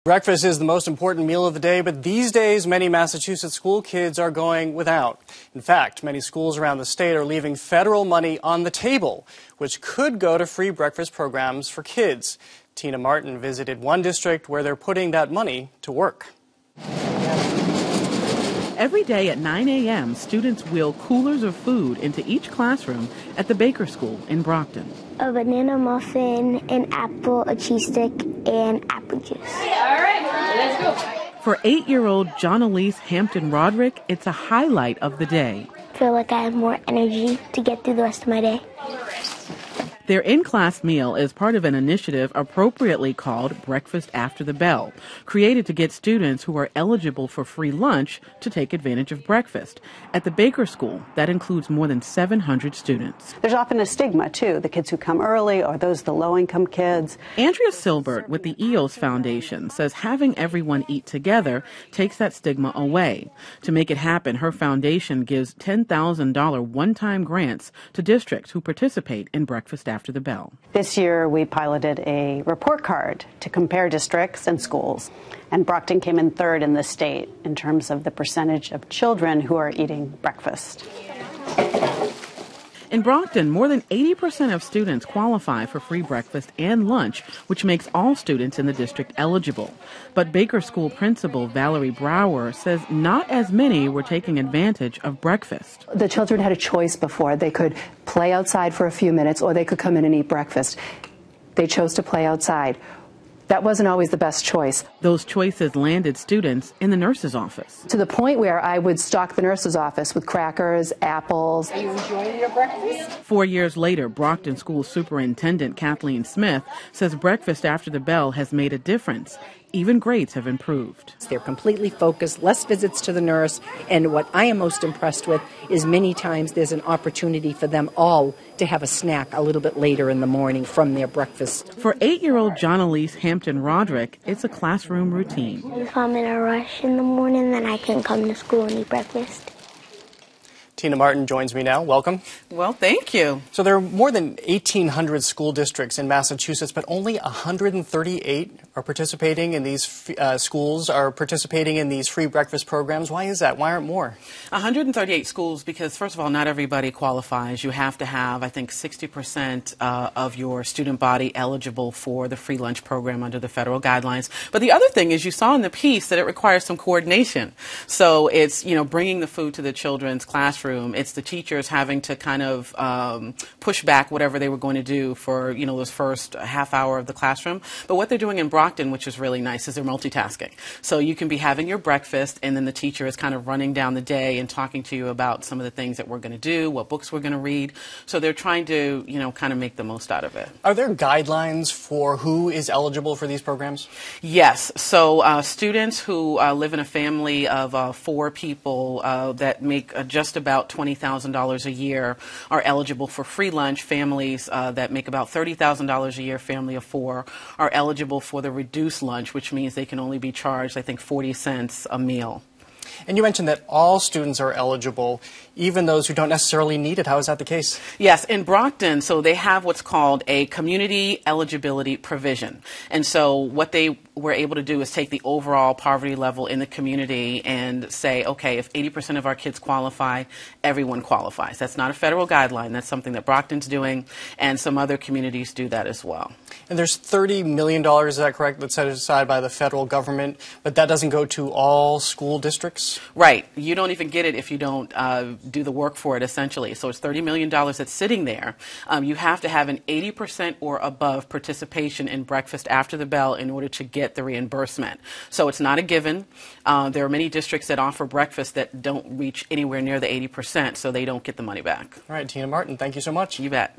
Breakfast is the most important meal of the day, but these days many Massachusetts school kids are going without. In fact, many schools around the state are leaving federal money on the table, which could go to free breakfast programs for kids. Tina Martin visited one district where they're putting that money to work. Every day at 9 a.m., students wheel coolers of food into each classroom at the Baker School in Brockton. A banana muffin, an apple, a cheese stick, and apple juice. All right, let's go. For 8-year-old Johnalise Hampton Roderick, it's a highlight of the day. I feel like I have more energy to get through the rest of my day. Their in-class meal is part of an initiative appropriately called Breakfast After the Bell, created to get students who are eligible for free lunch to take advantage of breakfast. At the Baker School, that includes more than 700 students. There's often a stigma, too, the kids who come early or the low-income kids. Andrea Silbert with the EOS Foundation says having everyone eat together takes that stigma away. To make it happen, her foundation gives $10,000 one-time grants to districts who participate in Breakfast After the Bell. This year, we piloted a report card to compare districts and schools, and Brockton came in third in the state in terms of the percentage of children who are eating breakfast. In Brockton, more than 80% of students qualify for free breakfast and lunch, which makes all students in the district eligible. But Baker School Principal Valerie Brower says not as many were taking advantage of breakfast. The children had a choice before. They could play outside for a few minutes or they could come in and eat breakfast. They chose to play outside. That wasn't always the best choice. Those choices landed students in the nurse's office. To the point where I would stock the nurse's office with crackers, apples. Are you enjoying your breakfast? 4 years later, Brockton School Superintendent Kathleen Smith says Breakfast After the Bell has made a difference. Even grades have improved. They're completely focused, less visits to the nurse, and what I am most impressed with is many times there's an opportunity for them all to have a snack a little bit later in the morning from their breakfast. For 8-year-old Johnalise Hampton Roderick, it's a classroom routine. If I'm in a rush in the morning, then I can come to school and eat breakfast. Tina Martin joins me now. Welcome. Well, thank you. So there are more than 1,800 school districts in Massachusetts, but only 138 are participating in these schools are participating in these free breakfast programs. Why is that? Why aren't more? 138 schools because, first of all, not everybody qualifies. You have to have, I think, 60% of your student body eligible for the free lunch program under the federal guidelines. But the other thing is you saw in the piece that it requires some coordination. So it's, bringing the food to the children's classroom. It's the teachers having to kind of push back whatever they were going to do for, those first half hour of the classroom. But what they're doing in Brockton, which is really nice, is they're multitasking. So you can be having your breakfast, and then the teacher is kind of running down the day and talking to you about some of the things that we're going to do, what books we're going to read. So they're trying to, kind of make the most out of it. Are there guidelines for who is eligible for these programs? Yes. So students who live in a family of 4 people that make just about $20,000 a year are eligible for free lunch. Families that make about $30,000 a year, family of 4, are eligible for the reduced lunch, which means they can only be charged, I think, 40 cents a meal. And you mentioned that all students are eligible, even those who don't necessarily need it. How is that the case? Yes, in Brockton, so they have what's called a community eligibility provision. And so what they were able to do is take the overall poverty level in the community and say, okay, if 80% of our kids qualify, everyone qualifies. That's not a federal guideline. That's something that Brockton's doing, and some other communities do that as well. And there's $30 million, is that correct, that's set aside by the federal government, but that doesn't go to all school districts? Right. You don't even get it if you don't do the work for it, essentially. So it's $30 million that's sitting there. You have to have an 80% or above participation in Breakfast After the Bell in order to get the reimbursement. So it's not a given. There are many districts that offer breakfast that don't reach anywhere near the 80%, so they don't get the money back. All right, Tina Martin, thank you so much. You bet.